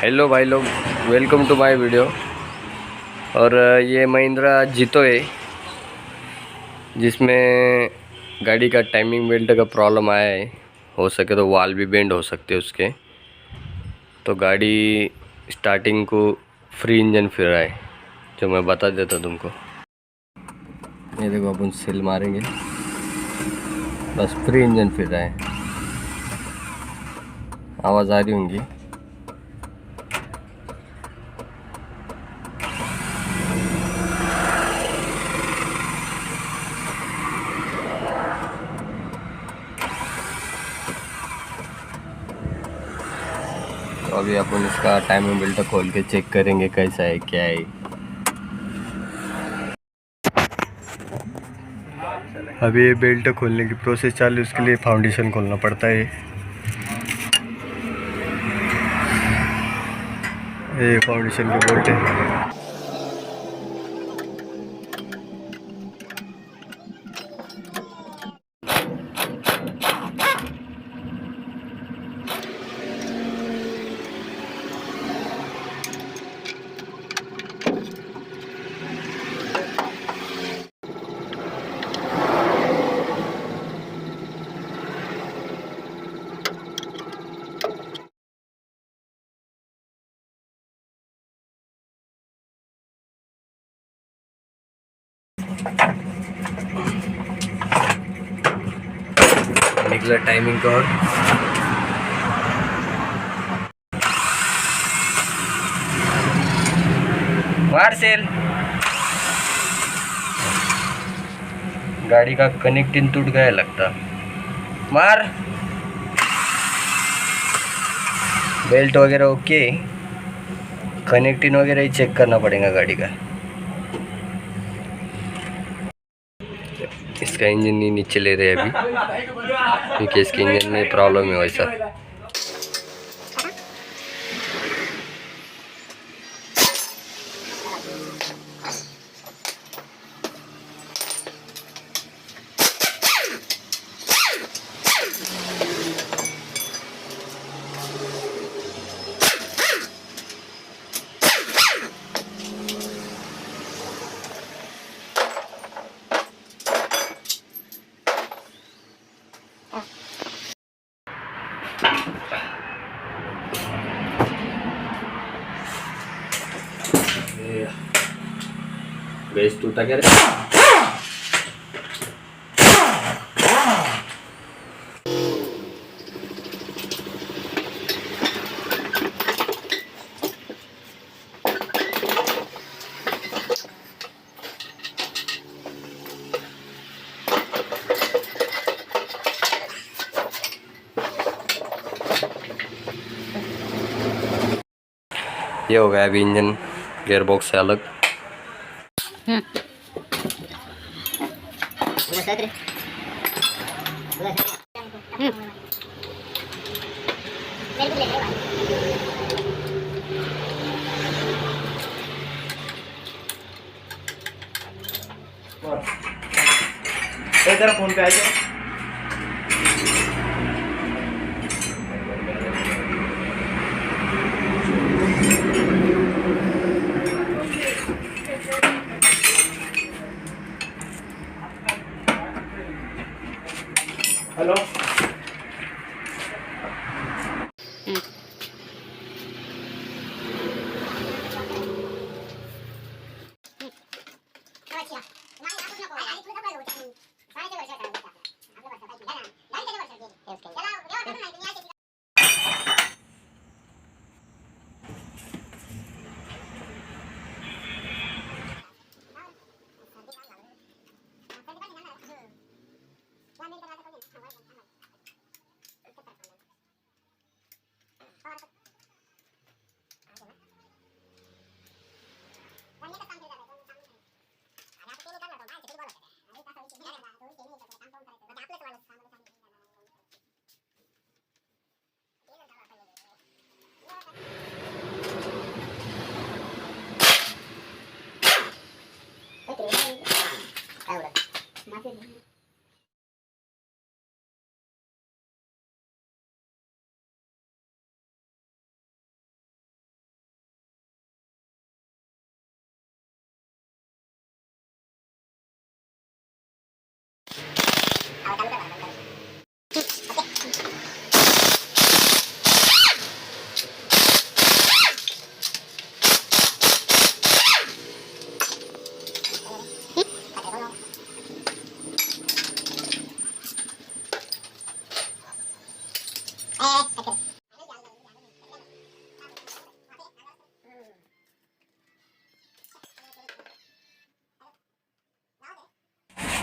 Hello भाई लोग, welcome to my video. और ये महिंद्रा जीतो है जिसमें गाड़ी का टाइमिंग बेल्ट का प्रॉब्लम आया है। हो सके तो वाल भी बेंड हो सकते हैं उसके। तो गाड़ी स्टार्टिंग को फ्री इंजन फिर रहा है, जो मैं बता देता तुमको। ये देखो, अपन सेल मारेंगे, बस फ्री इंजन फिर रहा है। आवाज़ आ रही होंगी। तो अभी अपन इसका टाइमिंग बेल्ट खोल के चेक करेंगे कैसा है क्या है। अभी ये बेल्ट खोलने की प्रोसेस चालू है, उसके लिए फाउंडेशन खोलना पड़ता है। ये फाउंडेशन के बोल्ट है। निकला टाइमिंग का और सेल गाड़ी का कनेक्टिंग टूट गया लगता। मार बेल्ट वगैरह ओके, कनेक्टिंग वगैरह ही चेक करना पड़ेगा गाड़ी का। इसका इंजन नहीं नीचे ले रहे अभी, क्योंकि इसके इंजन में प्रॉब्लम है वैसा। बेस टूटा क्या रे? ये हो गया अभी इंजन गियर बॉक्स से अलग। तेरा फोन पे आएगा। हेलो।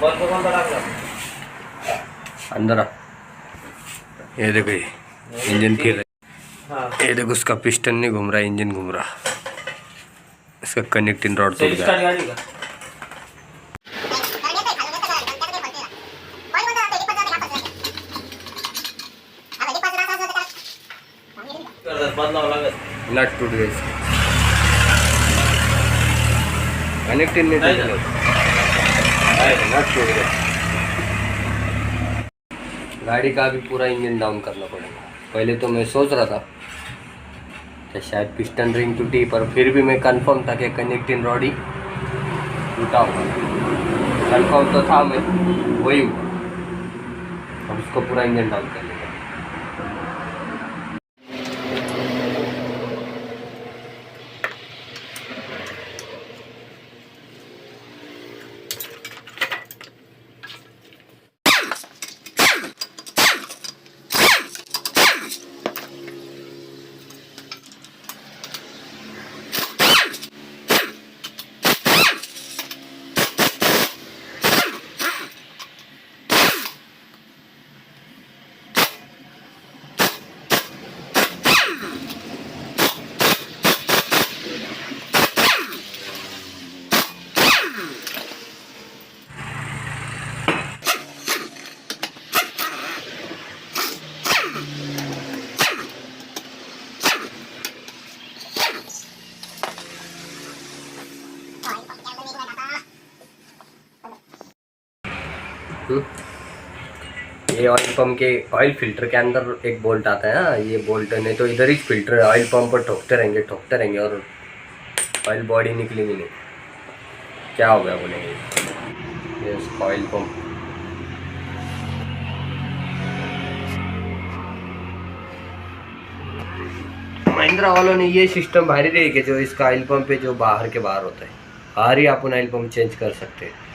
बस को कौन सा अंदर आ। ये देखो ये इंजन फिर रहा हाँ है। ये देखो उसका पिस्टन नहीं घूम रहा, इंजन घूम रहा। इसका कनेक्टिंग रॉड टूट गया। स्टार्ट गाड़ी का बदलाव लागत नट टूट गया इसका, कनेक्टिंग नहीं नहीं टूट गया, नट टूट गया। गाड़ी का भी पूरा इंजन डाउन करना पड़ेगा। पहले तो मैं सोच रहा था कि शायद पिस्टन रिंग टूटी, पर फिर भी मैं कंफर्म था कि कनेक्टिंग रॉड ही टूटा होगा। कंफर्म तो था मैं, वही हुआ। अब उसको पूरा इंजन डाउन कर लेंगे। ये ऑयल पंप के ऑयल फिल्टर के अंदर एक बोल्ट आता है ना, ये बोल्ट नहीं तो इधर ही फिल्टर है। ऑयल पंप पर ठोकते रहेंगे और ऑयल बॉडी निकलेगी नहीं। क्या हो गया बोलेंगे। ये उसका ऑयल पंप महिंद्रा वालों ने ये सिस्टम बाहर ही कि जो इसका ऑयल पंप है जो बाहर के बाहर होता है, बाहर ही अपन ऑयल पंप चेंज कर सकते हैं।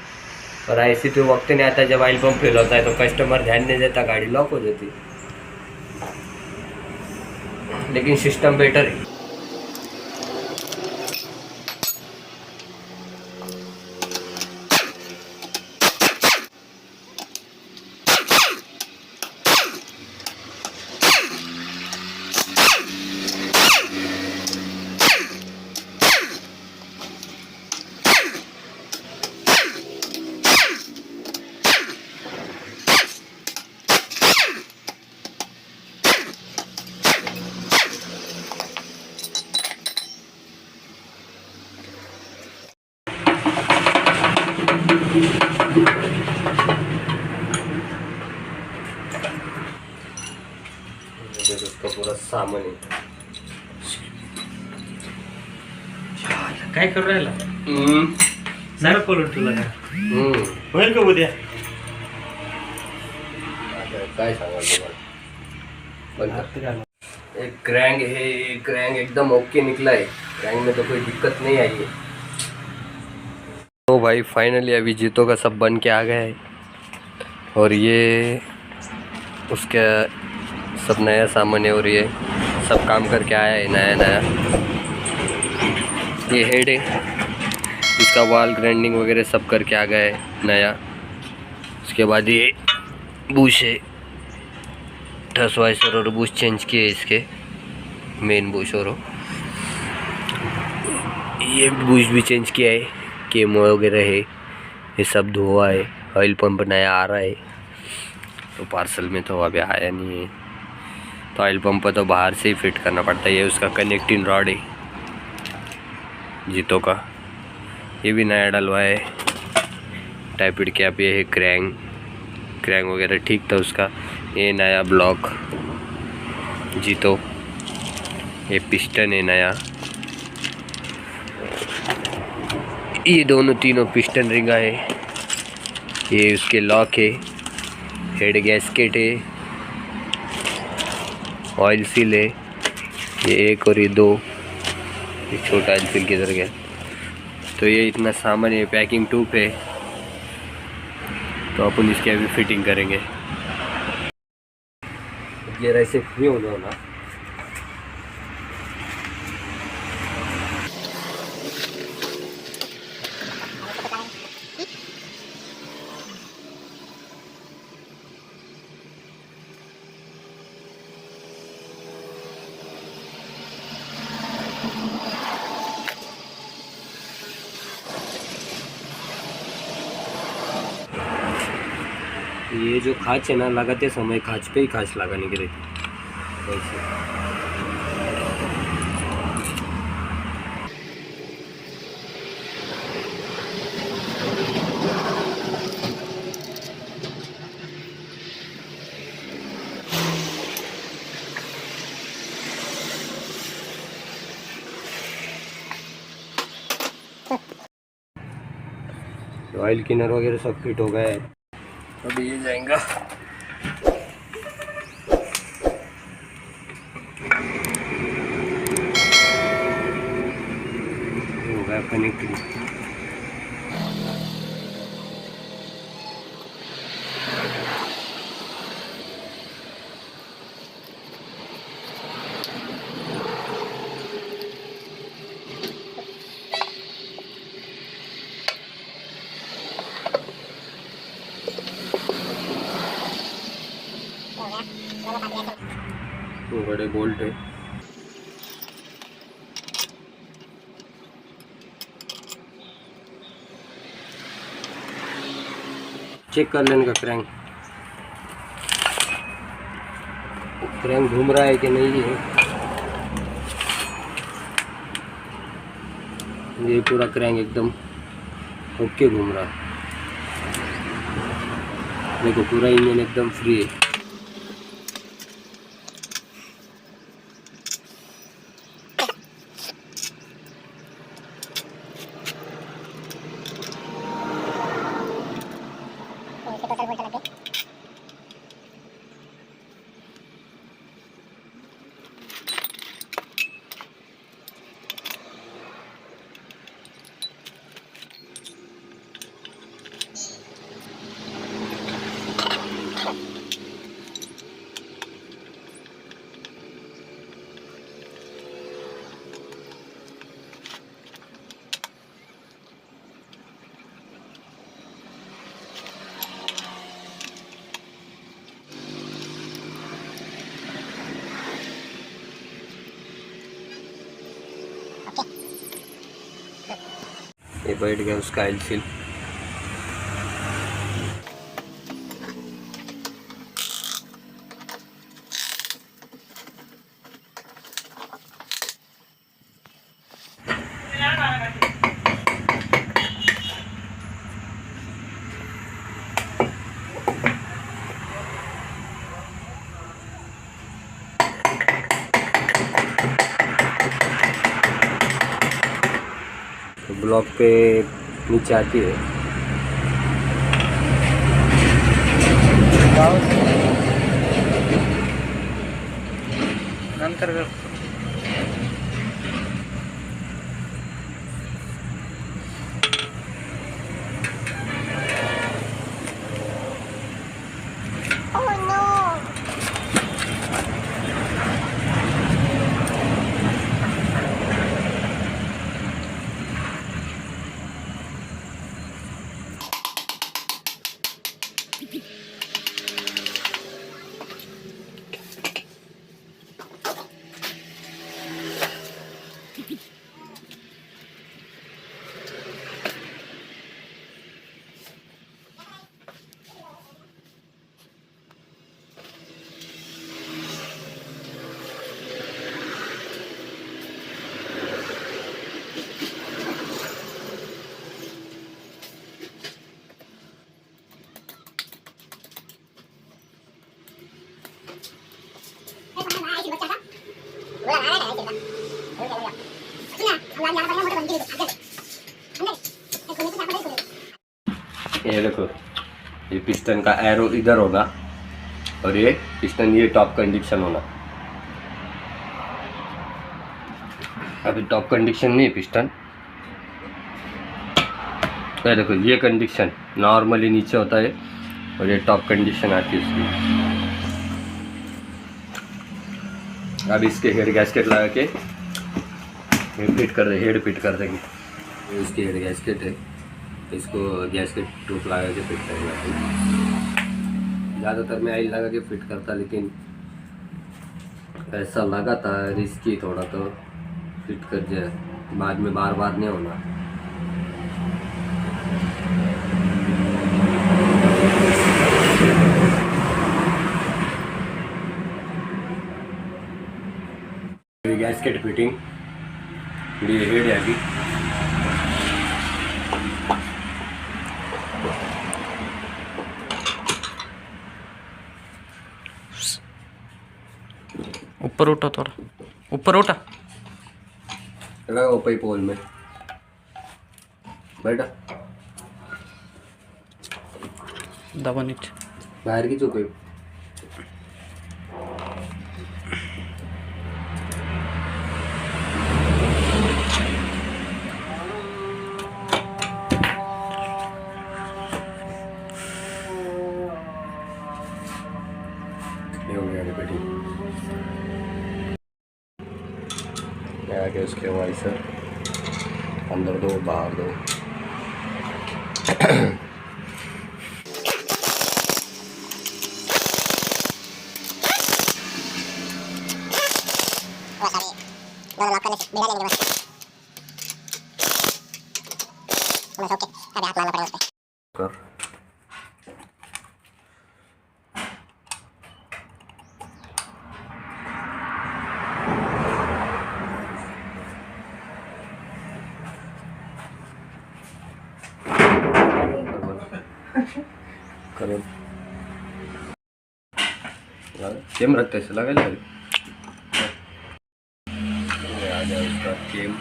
और ऐसी तो वक्त नहीं आता जब ऑयल पंप फेल होता है तो कस्टमर ध्यान नहीं देता, गाड़ी लॉक हो जाती। लेकिन सिस्टम बेटर है। उसका पूरा सामान है। काय करू राहिला जरा पलट तुला होईल का उद्या काय सांगाल तुम्हाला। एक क्रैंक है, क्रैंक एकदम ओके निकला है, क्रैंक में तो कोई दिक्कत नहीं आई है। तो भाई फाइनली अभी जीतो का सब बन के आ गया है और ये उसका सब नया सामान है और ये सब काम करके आया है नया। ये हेड है, इसका वाल ग्राइंडिंग वगैरह सब करके आ गया है नया। उसके बाद ये बुश है, ठस वाइसर और बुश चेंज किए इसके, मेन बुश और ये बुश भी चेंज किया है, केम वगैरह है, ये सब धोआ है। ऑयल पंप नया आ रहा है, तो पार्सल में तो अभी आया नहीं है, तो ऑयल पंप तो बाहर से ही फिट करना पड़ता है। ये उसका कनेक्टिंग रॉड है जीतो का, ये भी नया डलवा है। टाइपिड कैप ये है, क्रैंक वगैरह ठीक था उसका। ये नया ब्लॉक जीतो, ये पिस्टन है नया, ये दोनों तीनों पिस्टन रिंगा है, ये उसके लॉक है, हेड गैस्केट है, ऑयल सील है, ये एक और ये दो, ये छोटा ऑयल सील किधर गया। तो ये इतना सामान है, पैकिंग ट्यूब है, तो अपन इसकी अभी फिटिंग करेंगे। ये ऐसे फ्री हो जाओ ना। ये जो खाँच है ना, लगाते समय खाँच पे ही खाँच लगाने की रहती ऐसे। ऑयल क्लीनर वगैरह सब फिट हो गया है। अब ये जाएगा हो गया कनेक्टिंग। तो बड़े बोल्ट है। चेक कर लेने का क्रैंक घूम रहा है कि नहीं है। ये पूरा क्रैंक एकदम ओके घूम रहा है। देखो पूरा इंजन एकदम फ्री है। ये बैठ गया उसका ऑयल सील। ब्लॉक पे नीचे आती है। नंतर ये देखो, ये पिस्टन का एरो इधर होगा और ये पिस्टन ये टॉप कंडीशन होना। अभी टॉप कंडीशन नहीं है पिस्टन। ये देखो, ये कंडीशन नॉर्मली नीचे होता है और ये टॉप कंडीशन आती है उसकी। अब इसके हेड गैस्केट लगा के फिट कर दे, हेड फिट कर देंगे। इसकी हेड गैस्केट है, इसको गैस्केट टूप लगा के फिट करेंगे। ज़्यादातर मैं ऑयल लगा के फिट करता, लेकिन ऐसा लगा था रिस्की थोड़ा, तो फिट कर जाए, बाद में बार बार नहीं होना। ये गैस्केट फिटिंग ये हेड है अभी। ऊपर उठा थोड़ा, ऊपर उठा, लगा ऊपर पोल में बैठा, दबा नीचे। बाहर की चुप है। ये हो गया रिपीटिंग। आगे उसके वाइसर अंदर दो बाहर दो। कर करो केम रखते से लगा ले आ जाए उसका केम।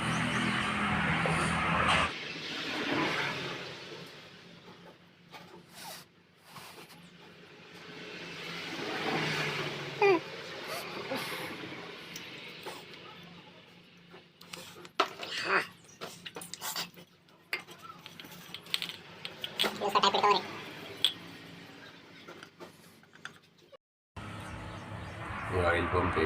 ऑयल पंप है।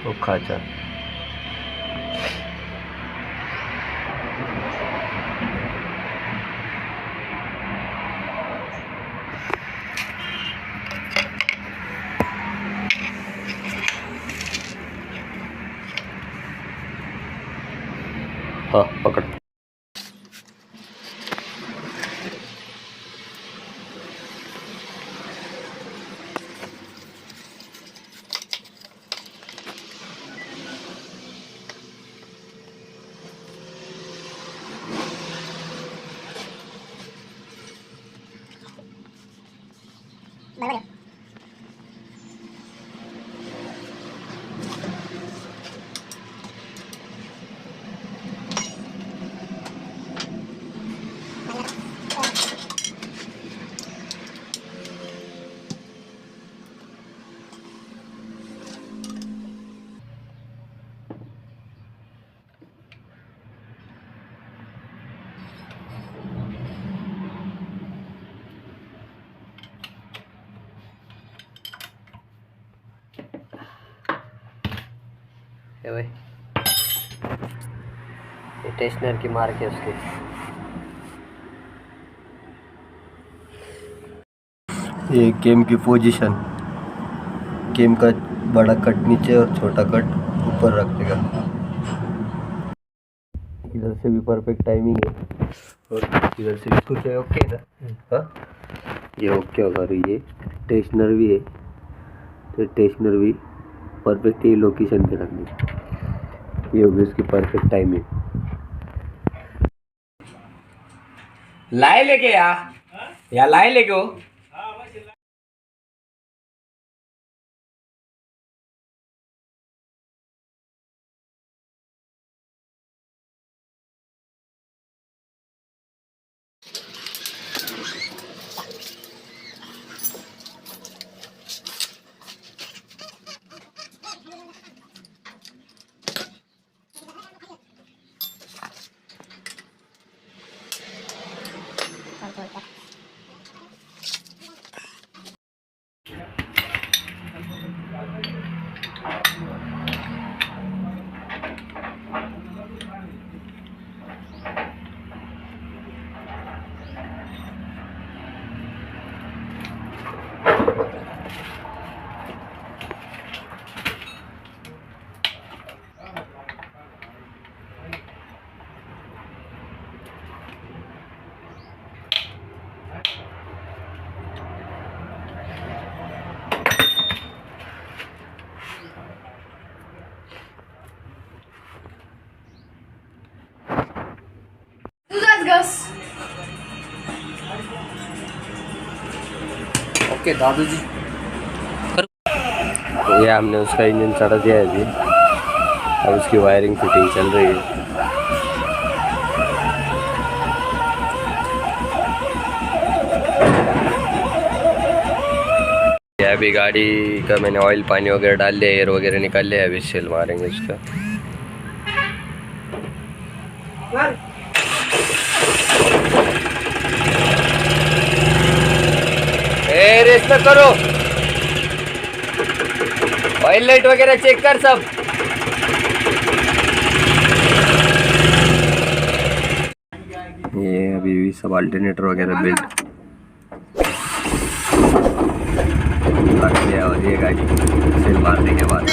वो खाचा हाँ पकड़। ये भाई ये टेस्टनर की मार्क है उसकी। ये केम की पोजीशन, केम का बड़ा कट नीचे और छोटा कट ऊपर रखेगा। इधर से भी परफेक्ट टाइमिंग है और इधर से भी कुछ है ओके ना। हाँ ये ओके होगा। ये स्टेशनर भी है, तो स्टेशनर भी परफेक्ट ही लोकेशन पे रखनी, ये होगी उसकी परफेक्ट टाइमिंग। लाए लेके या लाए लेके हो। ओके दादू जी। तो ये हमने उसका इंजन चढ़ा दिया है अभी, अब उसकी वायरिंग फिटिंग चल रही है। ये अभी गाड़ी का मैंने ऑयल पानी वगैरह डाल लिया, एयर वगैरह निकाल लिया, अभी सेल मारेंगे उसका। रेस तो करो, ऑयल लाइट वगैरह चेक कर सब। ये अभी भी सब अल्टरनेटर वगैरह बिल्ट और ये गाड़ी सेल मारने के बाद